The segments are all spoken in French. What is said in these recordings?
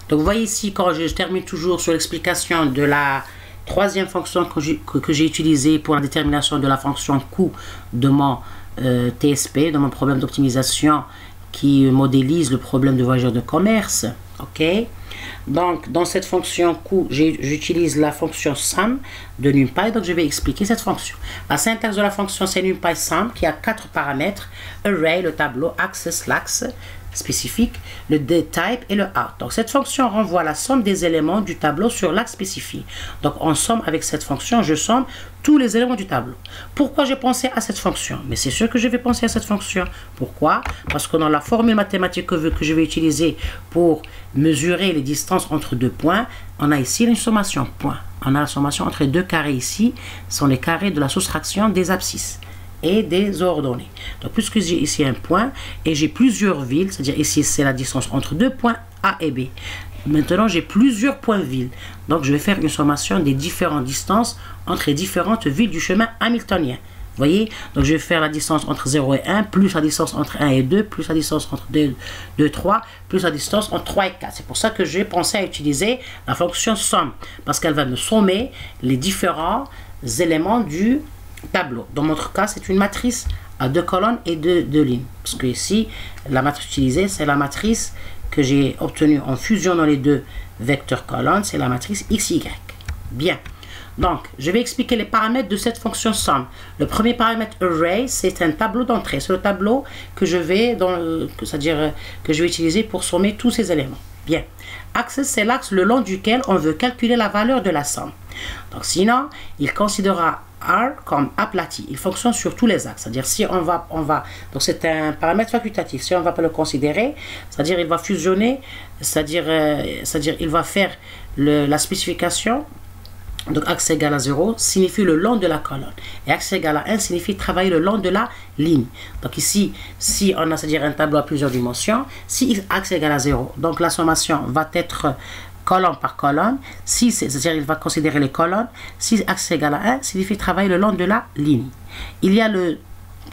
Donc vous voyez ici, quand je termine toujours sur l'explication de la troisième fonction que j'ai utilisée pour la détermination de la fonction coût de mon TSP, de mon problème d'optimisation qui modélise le problème de voyageur de commerce. Ok, donc dans cette fonction coût, j'utilise la fonction sum de NumPy. Donc je vais expliquer cette fonction. La syntaxe de la fonction, c'est NumPy sum qui a 4 paramètres: array, le tableau, access, l'axe spécifique, le dtype et le out. Donc cette fonction renvoie la somme des éléments du tableau sur l'axe spécifié. Donc en somme, avec cette fonction, je somme tous les éléments du tableau. Pourquoi j'ai pensé à cette fonction? Mais c'est sûr que je vais penser à cette fonction. Pourquoi? Parce que dans la formule mathématique que je vais utiliser pour mesurer les distances entre deux points, on a ici une sommation point. On a la sommation entre deux carrés ici, ce sont les carrés de la soustraction des abscisses et des ordonnées. Donc puisque j'ai ici un point et j'ai plusieurs villes, c'est-à-dire ici c'est la distance entre deux points A et B. Maintenant j'ai plusieurs points villes, donc je vais faire une sommation des différentes distances entre les différentes villes du chemin hamiltonien. Vous voyez, donc je vais faire la distance entre 0 et 1, plus la distance entre 1 et 2, plus la distance entre 2 et 3, plus la distance entre 3 et 4. C'est pour ça que j'ai pensé à utiliser la fonction somme, parce qu'elle va me sommer les différents éléments du tableau. Dans notre cas, c'est une matrice à 2 colonnes et 2 lignes. Parce que ici, la matrice utilisée, c'est la matrice que j'ai obtenue en fusionnant les deux vecteurs colonnes, c'est la matrice XY. Bien. Donc, je vais expliquer les paramètres de cette fonction somme. Le premier paramètre array, c'est un tableau d'entrée. C'est le tableau que je vais, c'est-à-dire que je vais utiliser pour sommer tous ces éléments. Bien. Access, c'est l'axe le long duquel on veut calculer la valeur de la somme. Donc, sinon, il considérera R comme aplati. Il fonctionne sur tous les axes. C'est-à-dire, si on va, donc c'est un paramètre facultatif. Si on ne va pas le considérer, c'est-à-dire, il va fusionner, c'est-à-dire, il va faire la spécification. Donc, axe égal à 0 signifie le long de la colonne. Et axe égal à 1 signifie travailler le long de la ligne. Donc, ici, si on a, c'est-à-dire un tableau à plusieurs dimensions, si axe égal à 0, donc la sommation va être colonne par colonne. Si c'est-à-dire il va considérer les colonnes. Si axe égal à 1 signifie travailler le long de la ligne. Il y a le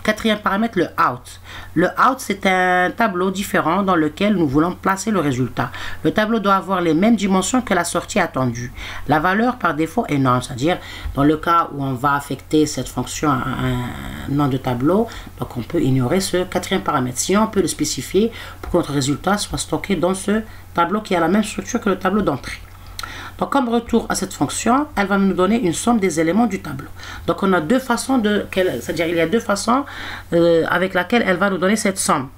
quatrième paramètre, le out. Le out, c'est un tableau différent dans lequel nous voulons placer le résultat. Le tableau doit avoir les mêmes dimensions que la sortie attendue. La valeur par défaut est non, c'est-à-dire dans le cas où on va affecter cette fonction à un nom de tableau, donc on peut ignorer ce quatrième paramètre. Sinon, on peut le spécifier pour que notre résultat soit stocké dans ce tableau qui a la même structure que le tableau d'entrée. Donc, comme retour à cette fonction, elle va nous donner une somme des éléments du tableau. Donc, on a deux façons c'est-à-dire il y a deux façons avec laquelle elle va nous donner cette somme.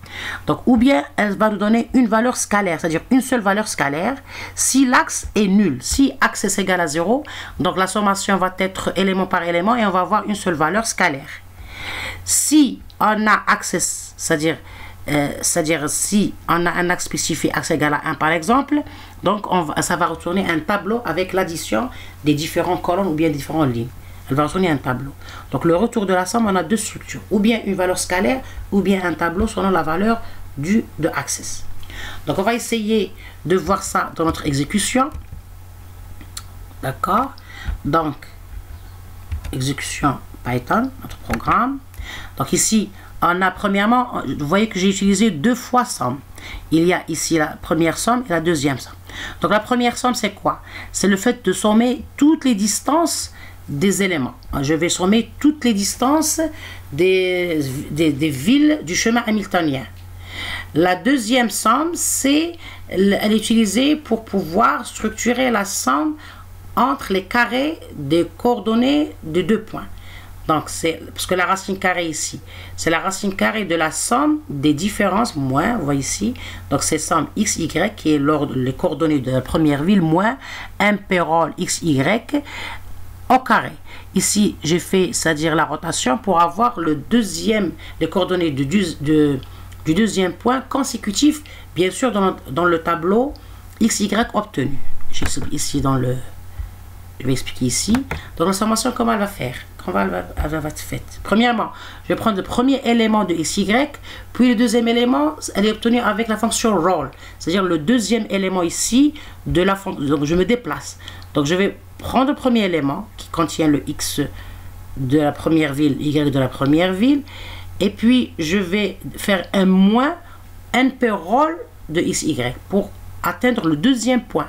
Donc, ou bien elle va nous donner une valeur scalaire, c'est-à-dire une seule valeur scalaire, si l'axe est nul. Si axe est égal à 0, donc la sommation va être élément par élément et on va avoir une seule valeur scalaire. Si on a axe, c'est-à-dire si on a un axe spécifié, axe égal à 1 par exemple, donc ça va retourner un tableau avec l'addition des différentes colonnes ou bien des différentes lignes. Elle va retourner un tableau. Donc le retour de la somme, on a deux structures, ou bien une valeur scalaire, ou bien un tableau selon la valeur de access. Donc on va essayer de voir ça dans notre exécution. D'accord? Donc, exécution Python, notre programme. Donc ici, on a premièrement, vous voyez que j'ai utilisé deux fois somme. Il y a ici la première somme et la deuxième somme. Donc la première somme, c'est quoi? C'est le fait de sommer toutes les distances des éléments. Je vais sommer toutes les distances des villes du chemin hamiltonien. La deuxième somme, elle est utilisée pour pouvoir structurer la somme entre les carrés des coordonnées de deux points. Donc, parce que la racine carrée ici, c'est la racine carrée de la somme des différences moins, vous voyez ici, donc c'est somme xy qui est les coordonnées de la première ville moins impérole xy au carré. Ici, j'ai fait, c'est-à-dire la rotation pour avoir les coordonnées du deuxième point consécutif, bien sûr, dans le tableau xy obtenu. Ici, je vais expliquer ici. Donc, la sommation, comment elle va faire? Comment elle va être faite? Premièrement, je vais prendre le premier élément de xy, puis le deuxième élément, elle est obtenue avec la fonction roll, c'est-à-dire le deuxième élément ici de la fonction. Donc, je me déplace. Donc, je vais prendre le premier élément qui contient le x de la première ville, y de la première ville, et puis je vais faire un moins np roll de xy pour atteindre le deuxième point.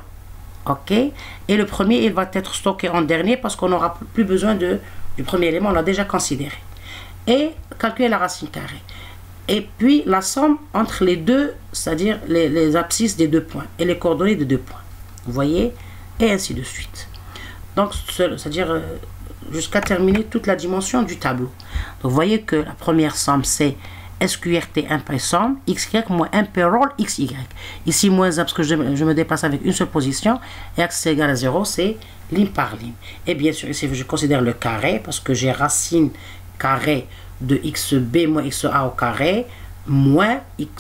OK? Et le premier, il va être stocké en dernier parce qu'on n'aura plus besoin du premier élément, on l'a déjà considéré. Et calculer la racine carrée. Et puis la somme entre les deux, c'est-à-dire les abscisses des deux points et les coordonnées des deux points. Vous voyez? Et ainsi de suite. Donc, c'est-à-dire jusqu'à terminer toute la dimension du tableau. Donc, vous voyez que la première somme, c'est SQRT 1 par somme, XY moins 1 par roll XY. Ici, moins 1 parce que je me déplace avec une seule position. Et axe égal à 0, c'est ligne par ligne. Et bien sûr, ici, je considère le carré parce que j'ai racine carrée de XB moins XA au carré moins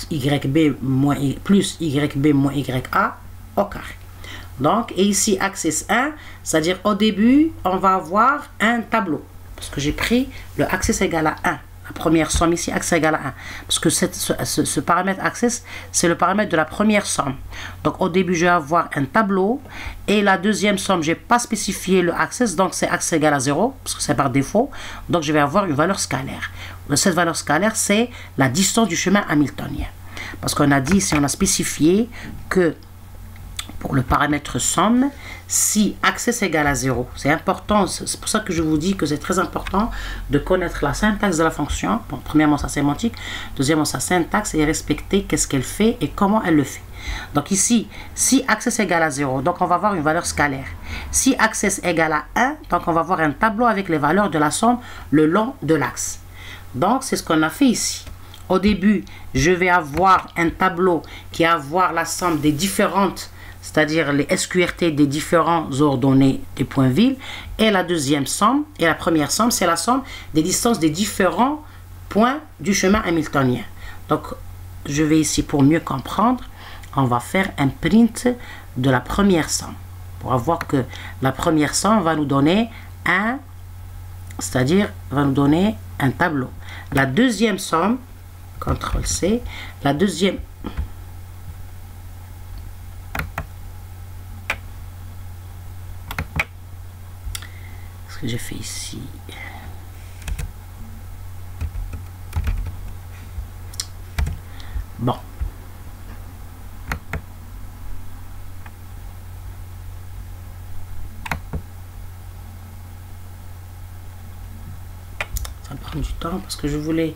YB moins plus YB moins YA au carré. Donc, et ici, axis 1, c'est-à-dire au début, on va avoir un tableau. Parce que j'ai pris le axis égal à 1. La première somme ici, axis égal à 1. Parce que ce paramètre axis, c'est le paramètre de la première somme. Donc, au début, je vais avoir un tableau. Et la deuxième somme, je n'ai pas spécifié le axis. Donc, c'est axis égal à 0. Parce que c'est par défaut. Donc, je vais avoir une valeur scalaire. Cette valeur scalaire, c'est la distance du chemin hamiltonien. Parce qu'on a dit, si on a spécifié que pour le paramètre somme, si axis égale à 0, c'est important, c'est pour ça que je vous dis que c'est très important de connaître la syntaxe de la fonction. Bon, premièrement, sa sémantique, deuxièmement, sa syntaxe et respecter qu'est-ce qu'elle fait et comment elle le fait. Donc ici, si axis égale à 0, donc on va avoir une valeur scalaire. Si axis égale à 1, donc on va avoir un tableau avec les valeurs de la somme le long de l'axe. Donc c'est ce qu'on a fait ici. Au début, je vais avoir un tableau qui va avoir la somme des différentes, c'est-à-dire les SQRT des différents ordonnées des points villes. Et la deuxième somme, et la première somme, c'est la somme des distances des différents points du chemin hamiltonien. Donc, je vais ici, pour mieux comprendre, on va faire un print de la première somme. Pour voir que la première somme va nous donner un, c'est-à-dire va nous donner un tableau. La deuxième somme, CTRL-C, la deuxième... Ce que j'ai fait ici. Bon. Ça prend du temps parce que je voulais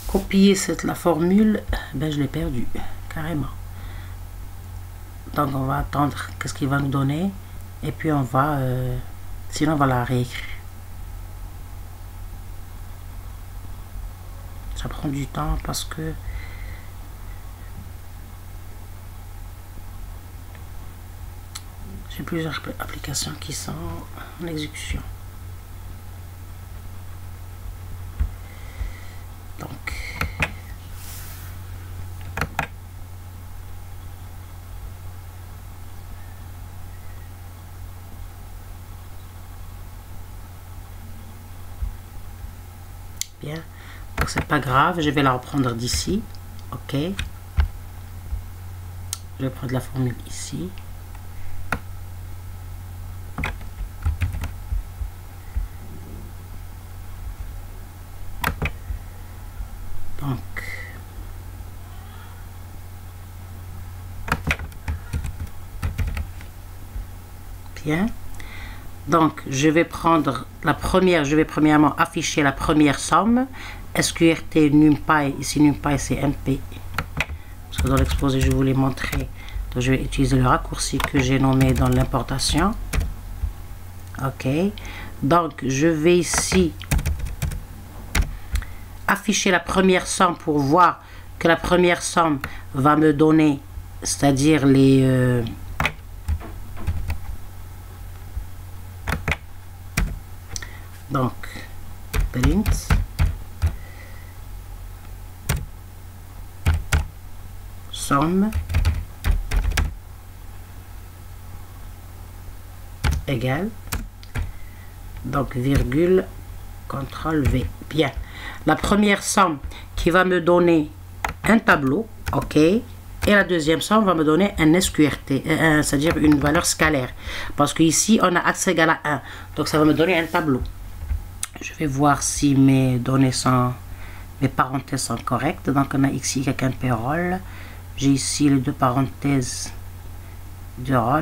copier la formule. Ben, je l'ai perdue carrément. Donc on va attendre qu'est-ce qu'il va nous donner et puis on va sinon on va la réécrire. Ça prend du temps parce que j'ai plusieurs applications qui sont en exécution. Donc bien, donc c'est pas grave, je vais la reprendre d'ici. OK, je vais prendre la formule ici. Donc bien, donc je vais prendre la première, je vais premièrement afficher la première somme, SQRT NumPy, ici NumPy c'est MP, parce que dans l'exposé je voulais montrer, donc je vais utiliser le raccourci que j'ai nommé dans l'importation. OK, donc je vais ici afficher la première somme pour voir que la première somme va me donner, c'est-à-dire les donc print somme égale, donc virgule, CTRL V. Bien, la première somme qui va me donner un tableau, OK, et la deuxième somme va me donner un SQRT, c'est-à-dire une valeur scalaire, parce que ici on a axe égal à 1, donc ça va me donner un tableau. Je vais voir si mes données sont, mes parenthèses sont correctes. Donc on a XY MP roll, j'ai ici les deux parenthèses du rôle.